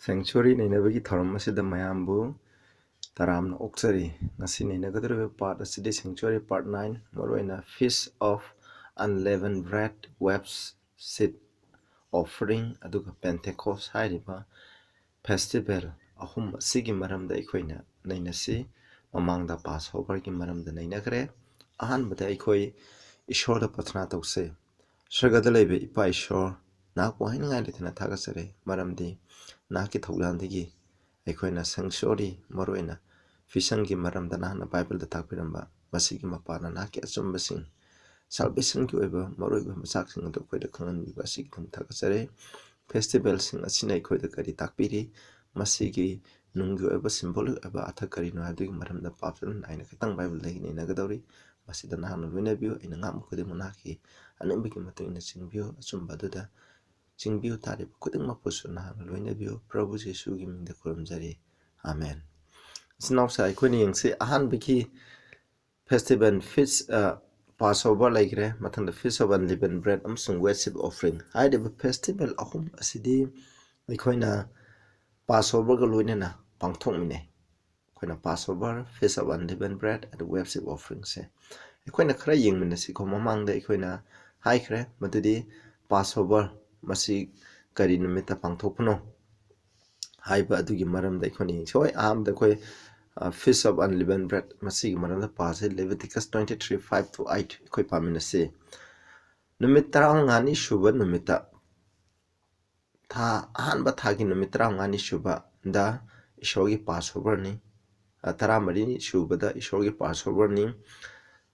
Sanctuary Nainabagi Tharmasida Mayambu Taram Oxari Nasi Nainagadru part of City Sanctuary Part 9 Morena Feast of Unleavened Bread Webs Sit Offering Aduga Pentecost Hariba Festival Ahum Sigi Maramda Equina Nainasi Mamangda Passover Gi Maramda Nainagre Ahan Bada Equi Ishore Patranato say Shagadalebe Ipa Ishore Nak wine Litana Tagasare Maramdi Naki Toglandigi Equina Sanctuary Morena Fishangi Maramda Nana Bible the Tapiramba Masigi Mapana Naki Azumbasing Salvation Giver Moroiba Masaxing the Quid Conan Basikum Tagasare Festival Sing a Sina Quid the Kari Takpiri Masigi Nungu ever symbol about Atakarino Adu Maram the Papin and a Katang Bible Lane in Nagadori Masidana Winnebu in a Nam Kudimonaki and then became a thing in the Singview Sumbaduda Singview Tarip Kudimapusuna Winnebu Prabhu Jesu giving the Kurumzari Amen. Now say Queen say Ahan Biki Festival Fits Passover like Matan the Feast of Unleavened Bread some worship offering. I have a festival ahum asidi Equina Passover Galuina Pangtong Mine. Quina Passover, Feast of Unleavened Bread and the worship offering say. Equina crying Minasico among the Equina High Cre, Matudi Passover Masi Karinamita Pangtopono. High Badugi Maram the Equini. So I am the Feast of Unleavened Bread Masig Maram the Pass Leviticus 23:5-8 Equipamina Numitra Ngani Shuba Numita Ta Hanba Tagi Numitra Ngani Shuba Da Ishogi Passover ni Taramari Shuba da Ishogi Passover ni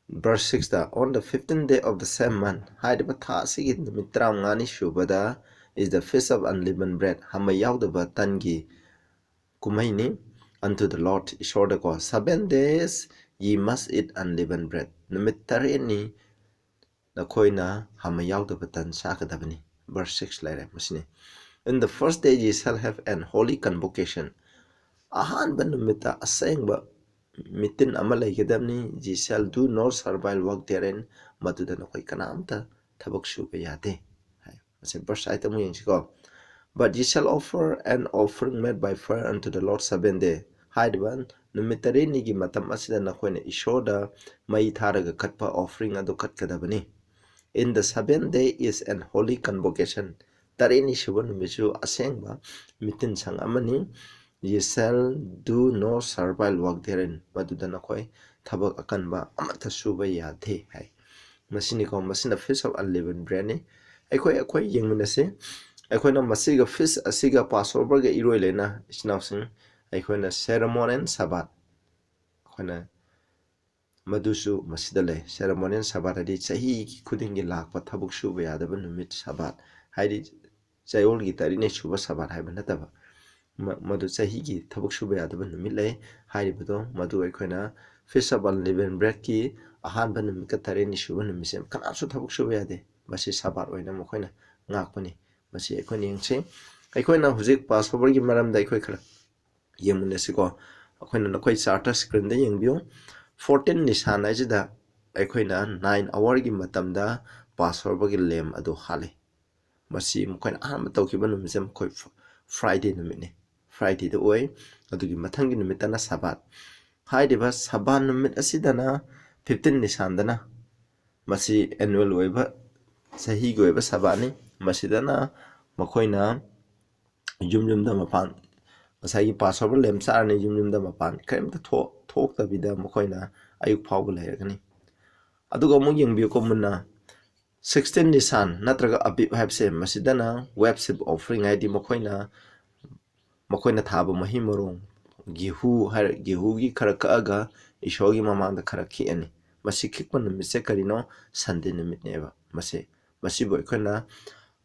verse 6 on the 15th day of the same month Haidabata Sigit Numitra Ngani Shuba da is the Feast of Unleavened Bread Hamayaw the Batangi Kumaini unto the Lord Ishordako 7 days ye must eat unleavened bread. Numitari the koina hamayaw the batan sakadabani. Verse 6 later. In the first day ye shall have an holy convocation. Ahan banumita asaying ba mitin amalay kadamni ye shall do no servile work therein matudan koi kanamta tabak shubayate. Verse item ko. But ye shall offer an offering made by fire unto the Lord 7 days. Haidaban, numitari nigi matam asida na kwene ishoda mai tharaga katpa offering ado katkadabani. In the 7th day is an holy convocation. Tarini shuba numisu asengba mitin sang amani. Ye shall do no servile work therein. Madudana koi tabak akanba amata shuba yate. Masini ko masina Feast of Unleavened Bread ni. Ekoi yengmunase. Equina Masiga Feast Asiga Passover ga Iroilena Snowsing, Equina Ceremonial Sabbath. Equina Madusu Masidale, Ceremonial Sabbath, did Sahi couldn't lack but Tabuk Shuba Yadaban mid Sabbath. Hide Sayol Gitarine Shuba Sabbath Habanatava. Madu Sahigi, Tabuk Shuba Yadaban Mille, Hide Budo, Madu Equina, Feast of Unleavened Bread key, a handban Mikatarini Shuban Museum, can also Tabuk Shuba Yade, Masi Sabbath or Namoquina, Nakpani. Masi Equini say, Equina Huzik Passover Maram the Equaker Yemunesico, Aquina quite charter screen the young view 14 Nissan Ajida Equina 9 hour gimatamda Passover lem ado hale. Masi Mquin Arm Tokiban Museum quite Friday in a minute. Friday the way, Adugi Matangi Mitana Sabbath. Haideva Saban Mit Asidana 15 Nissandana Masi annual waiver Sahigo ever Sabani. Masidana Makoina Jumjum Damapan Masai Passover Lemsar and Jumjum Damapan came to talk the Vida Makoina Ayuk Powell Hergani. Adugo Young Bukomuna 16 Nissan Natraga Abib Habse Masidana website offering ID Makoina Taba Mahimorong Gihugi Karakaga Ishogi Mama the Karaki any Masikikman Misekarino Sunday Nimit never Masi Masibo Equina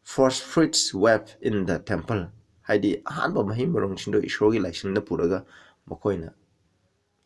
First fruits web in the temple. Heidi Hanba Mahimorong Shindo Ishogi like Shinda Puraga Mokoina.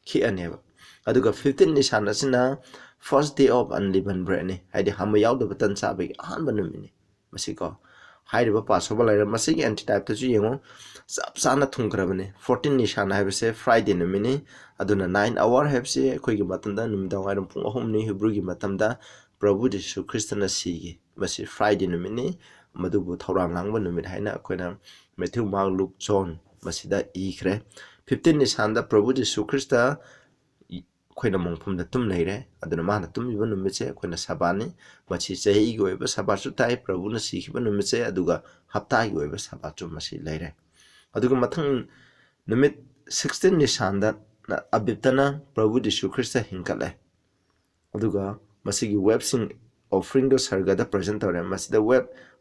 Ki never. Aduga 15 Nishanasina, first day of Unleavened Bread. Heidi Hamayaw the Batan Sabi, Hanbanumini. Masiko. Heidi Passover like Masiki antitype to Jingo. Sapsana Tungrabane. 14 Nishan have say Friday in a mini. Aduna 9 hour have say Quigi Matanda Numda Iron Pungahomni Hubrugi Matamda. Prabhu Jesu Christian Sigi. Masi Friday in a mini. Madubu Torang Langman Numid Haina Quena Matthew Mark Luke John masida ikhre 15 Nisan Prabhu Jisu Krista ꯑꯩꯈꯣꯏꯅ ꯃꯣꯡꯐꯝꯗ ꯇꯨꯝ ꯂꯩꯔꯦ ꯑꯗꯨꯅ ꯃꯥꯅ ꯇꯨꯝꯃꯤꯕ ꯅꯨꯃꯤꯠꯁꯦ ꯑꯩꯈꯣꯏꯅ ꯁꯕꯥꯠꯅꯤ ꯃꯁꯤ ꯆꯍꯤꯒꯤ ꯑꯣꯏꯕ ꯁꯕꯥꯠꯁꯨ ꯇꯥꯏ ꯄ꯭ꯔꯚꯨꯅ ꯁꯤꯈꯤꯕ ꯅꯨꯃꯤꯠꯁꯦ ꯑꯗꯨꯒ ꯍꯞꯇꯥꯒꯤ ꯑꯣꯏꯕ ꯁꯕꯥꯠꯁꯨ ꯃꯁꯤ ꯂꯩꯔꯦ ꯑꯗꯨꯒ ꯃꯊꯪ ꯅꯨꯃꯤꯠ 16 Nisanꯗ ꯑꯕꯤꯞꯇꯅ ꯄ꯭ꯔꯚꯨ ꯖꯤꯁꯨ ꯈ꯭ꯔꯤꯁꯇ ꯍꯤꯡꯀꯠꯂꯦ ꯑꯗꯨꯒ ꯃꯁꯤꯒꯤ ꯋꯦꯕꯁꯤꯡ ꯑꯣꯐꯔꯤꯡꯗꯣ ꯁꯔꯒꯗ ꯄ꯭ꯔꯖꯦꯟ ꯇꯧꯔꯦ ꯃꯁꯤꯗ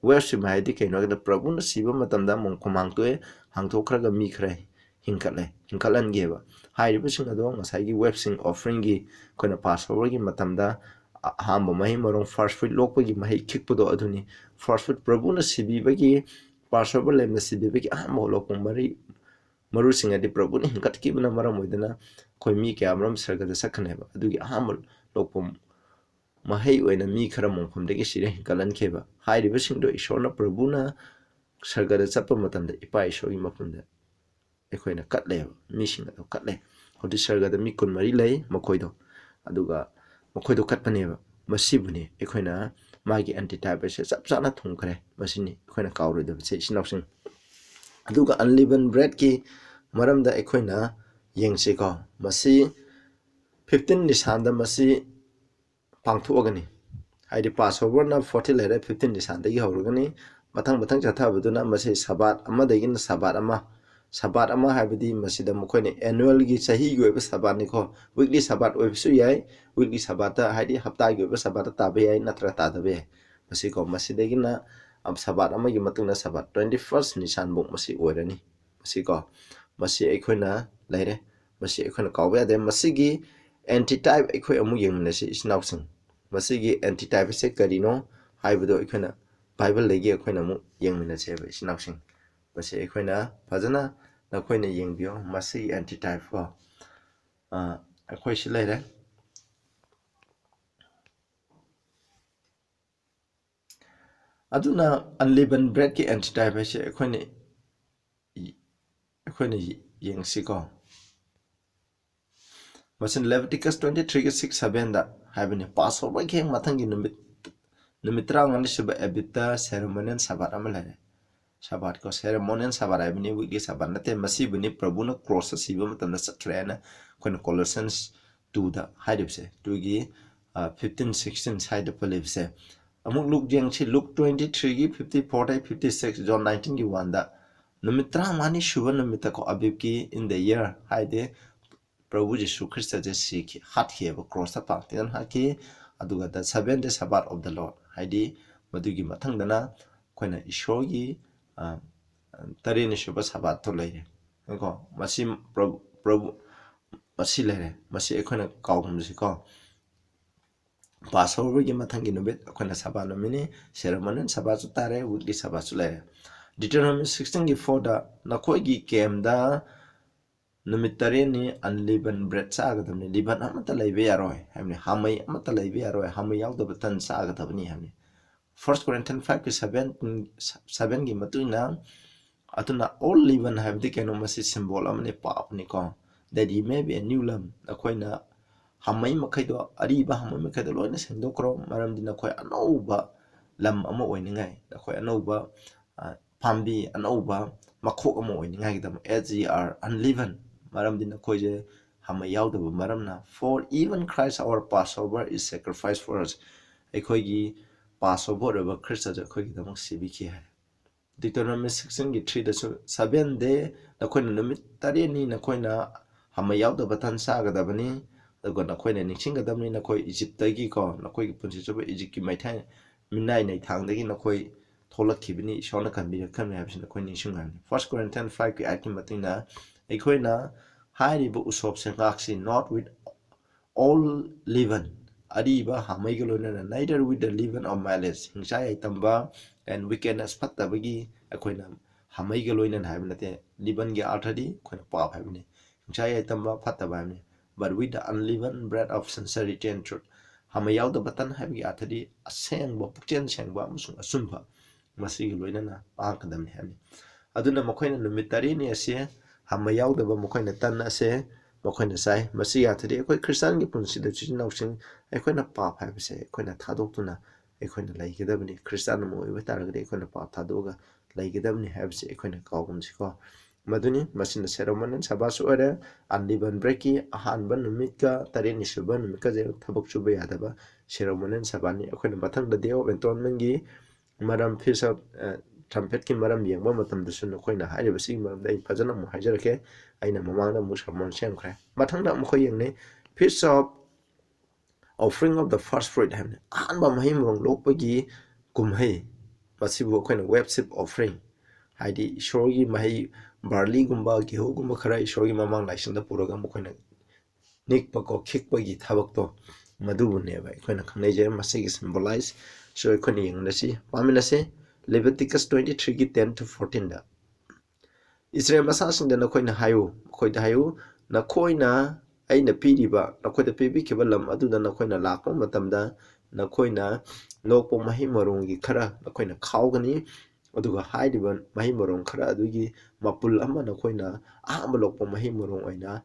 ꯋꯦꯕꯁꯤꯡ ꯍꯥꯏꯗꯤ ꯀꯩꯅꯣ ꯍꯥꯏꯕꯗ ꯄ꯭ꯔꯚꯨꯅ ꯁꯤꯕ ꯃꯇꯝꯗ ꯃꯣꯡꯐꯝ ꯍꯥꯡꯇꯣꯛꯑꯦ ꯍꯥꯡꯇꯣꯛꯈ꯭ꯔꯒ ꯃꯤ ꯈꯔ ꯍꯤꯡꯀꯠꯍꯟꯒꯦꯕ ꯍꯥꯏꯔꯤꯕꯁꯤꯡ ꯑꯗꯣ ꯉꯁꯥꯏꯒꯤ ꯋꯦꯕꯁꯤꯡ ꯑꯣꯐꯔꯤꯡꯒꯤ ꯑꯩꯈꯣꯏꯅ ꯄꯥꯁ ꯑꯣꯚꯔꯒꯤ ꯃꯇꯝꯗ ꯑꯍꯥꯟꯕ ꯃꯍꯩ ꯃꯔꯣꯡ ꯐꯥꯔꯁ ꯐ꯭ꯔꯨꯏꯠ ꯂꯣꯛꯄꯒꯤ ꯃꯍꯩ ꯈꯤꯛꯄꯗꯣ ꯑꯗꯨꯅꯤ ꯐꯥꯔꯁ ꯐ꯭ꯔꯨꯏꯠ ꯄ꯭ꯔꯚꯨꯅ ꯁꯤꯕꯤꯕꯒꯤ ꯄꯥꯁ ꯑꯣꯚꯔ ꯂꯦꯝꯅ ꯁꯤꯕꯤꯕꯒꯤ ꯑꯍꯥꯟꯕ ꯂꯣꯛꯄ ꯃꯔꯨꯁꯤꯡ ꯑꯗꯤ ꯄ꯭ꯔꯚꯨꯅ ꯍꯤꯡꯀꯠꯈꯤꯕꯅ ꯃꯔꯝ ꯑꯣꯏꯗꯅ ꯑꯩꯈꯣꯏ ꯃꯤ ꯀꯌꯥꯃꯔꯣꯝ ꯁꯔꯒꯗ ꯆꯠꯈꯅꯦꯕ ꯑꯗꯨꯒꯤ ꯑꯍꯥꯟꯕ ꯂꯣꯛꯄ ꯃꯍꯩ ꯑꯣꯏꯅ ꯃꯤ ꯈꯔ ꯃꯣꯡꯐꯝꯗꯒꯤ ꯁꯤꯔ ꯍꯤꯡꯀꯠꯍꯟꯈꯤꯕ ꯍꯥꯏꯔꯤꯕꯁꯤꯡꯗꯣ ꯏꯁꯣꯔꯅ ꯄ꯭ꯔꯚꯨꯅ ꯁꯔꯒꯗ ꯆꯠꯄ ꯃꯇꯝꯗ ꯏꯄꯥ ꯏꯁꯣꯔꯒꯤ ꯃꯐꯝꯗ ꯑꯩꯈꯣꯏꯅ ꯀꯠꯂꯦꯕ ꯃꯤꯁꯤꯡ ꯑꯗꯨ ꯀꯠꯂꯦ ꯍꯧꯖꯤꯛ ꯁꯔꯒꯗ ꯃꯤ 24 ꯂꯩ ꯃꯈꯣꯏꯗꯣ ꯑꯗꯨꯒ ꯃꯈꯣꯏꯗꯣ ꯀꯠꯄꯅꯦꯕ ꯃꯁꯤꯕꯨꯅꯤ ꯑꯩꯈꯣꯏꯅ ꯃꯥꯒꯤ ꯑꯦꯟꯇꯤꯇꯥꯏꯞ ꯑꯁꯦ ꯆꯞ ꯆꯥꯅ ꯊꯨꯡꯈ꯭ꯔꯦ ꯃꯁꯤꯅꯤ ꯑꯩꯈꯣꯏꯅ ꯀꯥꯎꯔꯣꯏꯗꯕꯁꯦ ꯏꯆꯤꯟꯅꯥꯎꯁꯤꯡ ꯑꯗꯨꯒ ꯑꯟꯂꯤꯕꯟ ꯕ꯭ꯔꯦꯗꯀꯤ ꯃꯔꯝꯗ ꯑꯩꯈꯣꯏꯅ ꯌꯦꯡꯁꯤꯀꯣ ꯃꯁꯤ 15 Nisanꯗ ꯃꯁꯤ ꯄꯥꯡꯊꯣꯛꯑꯒꯅꯤ ꯍꯥꯏꯗꯤ ꯄꯥꯁ ꯑꯣꯚꯔꯅ 14 ꯂꯩꯔꯦ 15 Nisanꯗꯒꯤ ꯍꯧꯔꯒꯅꯤ ꯃꯊꯪ ꯆꯠꯊꯕꯗꯨꯅ ꯃꯁꯤ ꯁꯕꯥꯠ ꯑꯃꯗꯒꯤꯅ ꯁꯕꯥꯠ ꯑꯃ ꯍꯥꯏꯕꯗꯤ ꯃꯁꯤꯗ ꯃꯈꯣꯏꯅ ꯑꯦꯅꯨꯑꯦꯜꯒꯤ ꯆꯍꯤꯒꯤ ꯑꯣꯏꯕ ꯁꯕꯥꯠꯅꯤꯀꯣ ꯋꯤꯛꯂꯤ ꯁꯕꯥꯠ ꯑꯣꯏꯕꯁꯨ ꯌꯥꯏ ꯋꯤꯛꯂꯤ ꯁꯕꯥꯠꯇ ꯍꯥꯏꯗꯤ ꯍꯞꯇꯥꯒꯤ ꯑꯣꯏꯕ ꯁꯕꯥꯠꯇ ꯇꯥꯕ ꯌꯥꯏ ꯅꯠꯇ꯭ꯔꯒ ꯇꯥꯗꯕ ꯌꯥꯏ ꯃꯁꯤꯀꯣ ꯃꯁꯤꯗꯒꯤꯅ ꯁꯕꯥꯠ ꯑꯃꯒꯤ ꯃꯇꯨꯡꯗ ꯁꯕꯥꯠ 21 Nisanꯐꯥꯎ ꯃꯁꯤ ꯑꯣꯏꯔꯅꯤ ꯃꯁꯤꯀꯣ ꯃꯁꯤ ꯑꯩꯈꯣꯏꯅ ꯂꯩꯔꯦ ꯃꯁꯤ ꯑꯩꯈꯣꯏꯅ ꯀꯥꯎꯕ ꯌꯥꯗꯦ ꯃꯁꯤꯒꯤ ꯑꯦꯟꯇꯤꯇꯥꯏꯞ ꯑꯩꯈꯣꯏ ꯑꯃꯨꯛ ꯌꯦꯡꯃꯤꯟꯅꯁꯤ ꯏꯆꯤꯟꯅꯥꯎꯁꯤꯡ ꯃꯁꯤꯒꯤ ꯑꯦꯟꯇꯤꯇꯥꯏꯞ ꯑꯁꯦ ꯀꯔꯤꯅꯣ ꯍꯥꯏꯕꯗꯣ ꯑꯩꯈꯣꯏꯅ ꯕꯥꯏꯕꯜꯗꯒꯤ ꯑꯩꯈꯣꯏꯅ ꯑꯃꯨꯛ ꯌꯦꯡꯃꯤꯟꯅꯁꯦꯕ ꯏꯆꯤꯟꯅꯥꯎꯁꯤꯡ ꯃꯁꯤ ꯑꯩꯈꯣꯏꯅ ꯐꯖꯅ ꯅꯈꯣꯏꯅ ꯌꯦꯡꯕꯤꯌꯣ ꯃꯁꯤꯒꯤ ꯑꯦꯟꯇꯤꯇꯥꯏꯞ ꯀꯣ ꯑꯩꯈꯣꯏꯁꯤ ꯂꯩꯔꯦ ꯑꯗꯨꯅ ꯑꯟꯂꯤꯕꯟ ꯕ꯭ꯔꯦꯗꯀꯤ ꯑꯦꯟꯇꯤꯇꯥꯏꯞ ꯍꯥꯏꯁꯦ ꯑꯩꯈꯣꯏꯅ ꯌꯦꯡꯁꯤꯀꯣ ꯃꯁꯤ ꯂꯦꯕꯤꯇꯤꯀꯁ 23:6-7ꯗ ꯍꯥꯏꯕꯅꯤ ꯄꯥꯁ ꯑꯣꯚꯔꯒꯤ ꯍꯦꯛ ꯃꯊꯪꯒꯤ ꯅꯨꯃꯤꯠ 19 ꯁꯨꯕ ꯑꯦꯕꯤꯠꯇ ꯁꯦꯔꯦꯃꯣꯅꯤꯌꯦꯜ ꯁꯕꯥꯠ ꯑꯃ ꯂꯩꯔꯦ ꯁꯕꯥꯠ ꯀꯣ ꯁꯦꯔꯦꯃꯣꯅꯤꯌꯦꯜ ꯁꯕꯥꯠ ꯍꯥꯏꯕꯅꯤ ꯋꯤꯛꯂꯤ ꯁꯕꯥꯠ ꯅꯠꯇꯦ ꯃꯁꯤꯕꯨꯅꯤ ꯄ꯭ꯔꯚꯨꯅ ꯀ꯭ꯔꯣꯁꯇ ꯁꯤꯕ ꯃꯇꯝꯗ ꯆꯠꯈ꯭ꯔꯦ ꯍꯥꯏꯅ ꯑꯩꯈꯣꯏꯅ ꯀꯣꯂꯣꯁꯤꯌꯟꯁ 2ꯗ ꯍꯥꯏꯔꯤꯕꯁꯦ 2ꯒꯤ 15-16 ꯁꯥꯏꯗ ꯄꯜꯂꯤꯕꯁꯦ ꯑꯃꯨꯛ ꯂꯨꯛ ꯌꯦꯡꯁꯤ ꯂꯨꯛ 23ꯒꯤ 54-56 ꯖꯣꯟ 19ꯒꯤ 1ꯗ ꯅꯨꯃꯤꯠ 35 ꯁꯨꯕ ꯅꯨꯃꯤꯠꯇꯀꯣ ꯑꯕꯤꯕꯀꯤ ꯏꯟ ꯗ ꯏꯌꯔ ꯍꯥꯏꯗꯤ ꯄ꯭ꯔꯚꯨ ꯖꯤꯁꯨ ꯈ꯭ꯔꯤꯁꯇꯁꯦ ꯍꯥꯠꯈꯤꯑꯕ ꯀ꯭ꯔꯣꯁꯇ ꯄꯥꯛꯇꯅ ꯍꯥꯠꯈꯤ ꯑꯗꯨꯒ ꯗ 7th day Sabbath of the Lord ꯍꯥꯏꯗꯤ ꯃꯗꯨꯒꯤ ꯃꯊꯪꯗꯅ ꯑꯩꯈꯣꯏꯅ ꯏꯁꯣꯔꯒꯤ 3th ꯁꯨꯕ ꯁꯕꯥꯠꯇꯣ ꯂꯩꯔꯦ ꯀꯣ ꯃꯁꯤ ꯄ꯭ꯔꯚꯨ ꯃꯁꯤ ꯂꯩꯔꯦ ꯃꯁꯤ ꯑꯩꯈꯣꯏꯅ ꯀꯥꯎꯒꯨꯝꯁꯤꯀꯣ ꯄꯥꯁ ꯑꯣꯚꯔꯒꯤ ꯃꯊꯪꯒꯤ ꯅꯨꯃꯤꯠ ꯑꯩꯈꯣꯏꯅ ꯁꯕꯥꯠ ꯅꯨꯃꯤꯠꯅꯤ ꯁꯦꯔꯦꯃꯣꯅꯤꯌꯦꯜ ꯁꯕꯥꯠꯁꯨ ꯇꯥꯔꯦ ꯋꯤꯛꯂꯤ ꯁꯕꯥꯠꯁꯨ ꯂꯩꯔꯦ ꯗꯤꯇꯔꯣꯅꯣꯃꯤ 16:4ꯗ ꯅꯈꯣꯏꯒꯤ ꯀꯦꯝꯗ ꯅꯨꯃꯤꯠ 3ꯅꯤ ꯑꯟꯂꯤꯕꯟ ꯕ꯭ꯔꯦꯗ ꯆꯥꯒꯗꯕꯅꯤ ꯂꯤꯕꯟ ꯑꯃꯠꯇ ꯂꯩꯕ ꯌꯥꯔꯣꯏ ꯍꯥꯏꯕꯅꯤ ꯍꯥꯃꯩ ꯑꯃꯠꯇ ꯂꯩꯕ ꯌꯥꯔꯣꯏ ꯍꯥꯃꯩ ꯌꯥꯎꯗꯕ ꯇꯟ ꯆꯥꯒꯗꯕꯅꯤ ꯍꯥꯏꯕꯅꯤ 1 Corinthians 5:7ꯒꯤ ꯃꯇꯨꯡꯏꯟꯅ ꯑꯗꯨꯅ all leaven ꯍꯥꯏꯕꯗꯤ ꯀꯩꯅꯣ ꯃꯁꯤ ꯁꯤꯝꯕꯣꯜ ꯑꯃꯅꯤ ꯄꯥꯞꯅꯤꯀꯣ that ye may be a new lamb ꯑꯩꯈꯣꯏꯅ ꯍꯥꯃꯩ ꯃꯈꯩꯗꯣ ꯑꯔꯤꯕ ꯍꯥꯃꯩ ꯃꯈꯩꯗꯣ ꯂꯣꯏꯅ ꯁꯦꯡꯗꯣꯛꯈ꯭ꯔꯣ ꯃꯔꯝꯗꯤ ꯅꯈꯣꯏ ꯑꯅꯧꯕ ꯂꯝ ꯑꯃ ꯑꯣꯏꯅꯤꯡꯉꯥꯏ ꯅꯈꯣꯏ ꯑꯅꯧꯕ ꯄꯥꯝꯕꯤ ꯑꯅꯧꯕ ꯃꯈꯣꯛ ꯑꯃ ꯑꯣꯏꯅꯤꯡꯉꯥꯏꯒꯤꯗꯃꯛ as ye are unleavened ꯃꯔꯝꯗꯤ ꯅꯈꯣꯏꯁꯦ ꯍꯥꯃꯩ ꯌꯥꯎꯗꯕ ꯃꯔꯝꯅ for even Christ our Passover is sacrificed for us ꯑꯩꯈꯣꯏꯒꯤ Passover ꯑꯣꯏꯕ ꯈ꯭ꯔꯤꯁꯇꯁꯨ ꯑꯩꯈꯣꯏꯒꯤꯗꯃꯛ ꯁꯤꯕꯤꯈꯤ ꯍꯥꯏ Deuteronomy 16:3ꯗꯁꯨ 7th day ꯅꯈꯣꯏꯅ ꯅꯨꯃꯤꯠ 3ꯅꯤ ꯅꯈꯣꯏꯅ ꯍꯥꯃꯩ ꯌꯥꯎꯗꯕ ꯇꯟ ꯆꯥꯒꯗꯕꯅꯤ ꯑꯗꯨꯒ ꯅꯈꯣꯏꯅ ꯅꯤꯡꯁꯤꯡꯒꯗꯕꯅꯤ ꯅꯈꯣꯏ ꯏꯖꯤꯞꯇꯒꯤꯀꯣ ꯅꯈꯣꯏꯒꯤ ꯄꯨꯟꯁꯤ ꯆꯨꯞꯄ ꯏꯖꯤꯞꯀꯤ ꯃꯤꯅꯥꯏ ꯅꯩꯊꯥꯡꯗꯒꯤ ꯅꯈꯣꯏ ꯊꯣꯛꯂꯛꯈꯤꯕꯅꯤ ꯏꯁꯣꯔꯅ ꯀꯟꯕꯤꯔꯛꯈꯤꯕꯅꯤ ꯍꯥꯏꯕꯁꯤꯅꯈꯣꯏ ꯅꯤꯡꯁꯤꯡꯒꯅꯤ 1 Corinthians 5:8ꯒꯤ ꯃꯇꯨꯡꯏꯟꯅ ꯑꯩꯈꯣꯏꯅ ꯍꯥꯏꯔꯤꯕ ꯎꯁꯣꯞꯁꯦ ꯉꯥꯛꯁꯤ not with all leaven ꯑꯔꯤꯕ ꯍꯥꯃꯩꯒ ꯂꯣꯏꯅꯅ neither with the leaven of malice ꯍꯤꯡꯁꯥ ꯌꯥꯏꯇꯝꯕ and wickedness ꯐꯠꯇꯕꯒꯤ ꯑꯩꯈꯣꯏꯅ ꯍꯥꯃꯩꯒ ꯂꯣꯏꯅꯅ ꯍꯥꯏꯕ ꯅꯠꯇꯦ ꯂꯤꯕꯟꯒꯤ ꯑꯥꯔꯊꯗꯤ ꯑꯩꯈꯣꯏꯅ ꯄꯥꯞ ꯍꯥꯏꯕꯅꯤ ꯍꯤꯡꯁꯥ ꯌꯥꯏꯇꯝꯕ ꯐꯠꯇꯕ ꯍꯥꯏꯕꯅꯤ but with the unleavened bread of sincerity and truth ꯍꯥꯃꯩ ꯌꯥꯎꯗꯕ ꯇꯟ ꯍꯥꯏꯕꯒꯤ ꯑꯥꯔꯊꯗꯤ ꯑꯁꯦꯡꯕ ꯄꯨꯛꯆꯦꯜ ꯁꯦꯡꯕ ꯑꯃꯁꯨꯡ ꯑꯆꯨꯝꯕ ꯃꯁꯤꯒ ꯂꯣꯏꯅꯅ ꯄꯥꯡꯒꯗꯕꯅꯤ ꯍꯥꯏꯕꯅꯤ ꯑꯗꯨꯅ ꯃꯈꯣꯏꯅ ꯅꯨꯃꯤꯠ 3ꯅꯤ ꯑꯁꯤ ꯍꯥꯃꯩ ꯌꯥꯎꯗꯕ ꯃꯈꯣꯏꯅ ꯇꯟ ꯑꯁꯦ ꯃꯈꯣꯏꯅ ꯆꯥꯏ ꯃꯁꯤꯒꯤ ꯑꯥꯔꯊꯗꯤ ꯑꯩꯈꯣꯏ ꯈ꯭ꯔꯤꯁꯇꯥꯟꯒꯤ ꯄꯨꯟꯁꯤꯗ ꯏꯆꯤꯟ-ꯏꯅꯥꯎꯁꯤꯡ ꯑꯩꯈꯣꯏꯅ ꯄꯥꯞ ꯍꯥꯏꯕꯁꯦ ꯑꯩꯈꯣꯏꯅ ꯊꯥꯗꯣꯛꯇꯨꯅ ꯑꯩꯈꯣꯏꯅ ꯂꯩꯒꯗꯕꯅꯤ ꯈ꯭ꯔꯤꯁꯇꯥꯟ ꯑꯃ ꯑꯣꯏꯕ ꯇꯥꯔꯒꯗꯤ ꯑꯩꯈꯣꯏꯅ ꯄꯥꯞ ꯊꯥꯗꯣꯛꯑꯒ ꯂꯩꯒꯗꯕꯅꯤ ꯍꯥꯏꯕꯁꯤ ꯑꯩꯈꯣꯏꯅ ꯀꯥꯎꯒꯨꯝꯁꯤꯀꯣ ꯃꯗꯨꯅꯤ ꯃꯁꯤꯅ ꯁꯦꯔꯣꯃꯣꯅꯤꯌꯦꯜ ꯁꯥꯕꯥꯁ ꯑꯣꯏꯔꯦ ꯑꯟꯂꯤꯕꯟ ꯕ꯭ꯔꯦꯛꯀꯤ ꯑꯍꯥꯟꯕ ꯅꯨꯃꯤꯠꯀ 7ꯅꯤ ꯁꯨꯕ ꯅꯨꯃꯤꯠꯀꯁꯦ ꯊꯕꯛ ꯁꯨꯕ ꯌꯥꯗꯕ ꯁꯦꯔꯣꯃꯣꯅꯤꯌꯦꯜ ꯁꯥꯕꯥꯅꯤ ꯑꯩꯈꯣꯏꯅ ꯃꯊꯪꯗ ꯗꯦ ꯑꯣꯐ ꯑꯦꯟꯇꯣꯟꯃꯦꯟꯠꯒꯤ ꯃꯔꯝ ꯐꯤꯁ ꯑꯣꯐ ꯇ꯭ꯔꯝꯄꯦꯠꯀꯤ ꯃꯔꯝ ꯌꯦꯡꯕ ꯃꯇꯝꯗꯁꯨ ꯅꯈꯣꯏꯅ ꯍꯥꯏꯔꯤꯕꯁꯤꯒꯤ ꯃꯔꯝꯗ ꯑꯩ ꯐꯖꯅ ꯑꯃꯨꯛ ꯍꯥꯏꯖꯔꯛꯀꯦ ꯑꯩꯅ ꯃꯃꯥꯡꯗ ꯑꯃꯨꯛ ꯁꯃꯣꯟ ꯁꯦꯝꯈ꯭ꯔꯦ ꯃꯊꯪꯗ ꯑꯃꯨꯛ ꯌꯦꯡꯅꯩ ꯐꯤꯁ of offering of the first fruit ꯍꯥꯏꯕꯅꯤ ꯑꯍꯥꯟꯕ ꯃꯍꯩ ꯃꯔꯣꯡ ꯂꯣꯛꯄꯒꯤ ꯀꯨꯝꯍꯩ ꯃꯁꯤꯕꯨ ꯑꯩꯈꯣꯏꯅ ꯋꯦꯞꯁꯤꯞ ꯑꯣꯐꯔꯤꯡ ꯍꯥꯏꯗꯤ ꯏꯁꯣꯔꯒꯤ ꯃꯍꯩ ꯕꯥꯔꯂꯤꯒꯨꯝꯕ ꯒꯦꯍꯨꯒꯨꯝꯕ ꯈꯔ ꯏꯁꯣꯔꯒꯤ ꯃꯃꯥꯡ ꯂꯥꯏꯁꯪꯗ ꯄꯨꯔꯒ ꯃꯈꯣꯏꯅ ꯅꯤꯛꯄꯀꯣ ꯈꯤꯛꯄꯒꯤ ꯊꯕꯛꯇꯣ ꯃꯗꯨꯕꯨꯅꯦꯕ ꯑꯩꯈꯣꯏꯅ ꯈꯪꯅꯩꯖꯦ ꯃꯁꯤꯒꯤ ꯁꯤꯝꯕꯣꯂꯥꯏꯖ ꯁꯨ ꯑꯩꯈꯣꯏꯅ ꯌꯦꯡꯃꯤꯟꯅꯁꯤ ꯄꯥꯃꯤꯟꯅꯁꯤ ꯂꯦꯕꯤꯇꯤꯀꯁ 23ꯒꯤ 10 to 14ꯗ ꯏꯁ꯭ꯔꯦꯜ ꯃꯆꯥꯁꯤꯡꯗ ꯅꯈꯣꯏꯅ ꯍꯥꯏꯌꯨ ꯃꯈꯣꯏꯗ ꯍꯥꯏꯌꯨ ꯅꯈꯣꯏꯅ ꯑꯩꯅ ꯄꯤꯔꯤꯕ ꯅꯈꯣꯏꯗ ꯄꯤꯕꯤꯈꯤꯕ ꯂꯝ ꯑꯗꯨꯗ ꯅꯈꯣꯏꯅ ꯂꯥꯛꯄ ꯃꯇꯝꯗ ꯅꯈꯣꯏꯅ ꯂꯣꯛꯄ ꯃꯍꯩ ꯃꯔꯣꯡꯒꯤ ꯈꯔ ꯅꯈꯣꯏꯅ ꯈꯥꯎꯒꯅꯤ ꯑꯗꯨꯒ ꯍꯥꯏꯔꯤꯕ ꯃꯍꯩ ꯃꯔꯣꯡ ꯈꯔ ꯑꯗꯨꯒꯤ ꯃꯄꯨꯜ ꯑꯃ ꯅꯈꯣꯏꯅ ꯑꯍꯥꯟꯕ ꯂꯣꯛꯄ ꯃꯍꯩ ꯃꯔꯣꯡ ꯑꯣꯏꯅ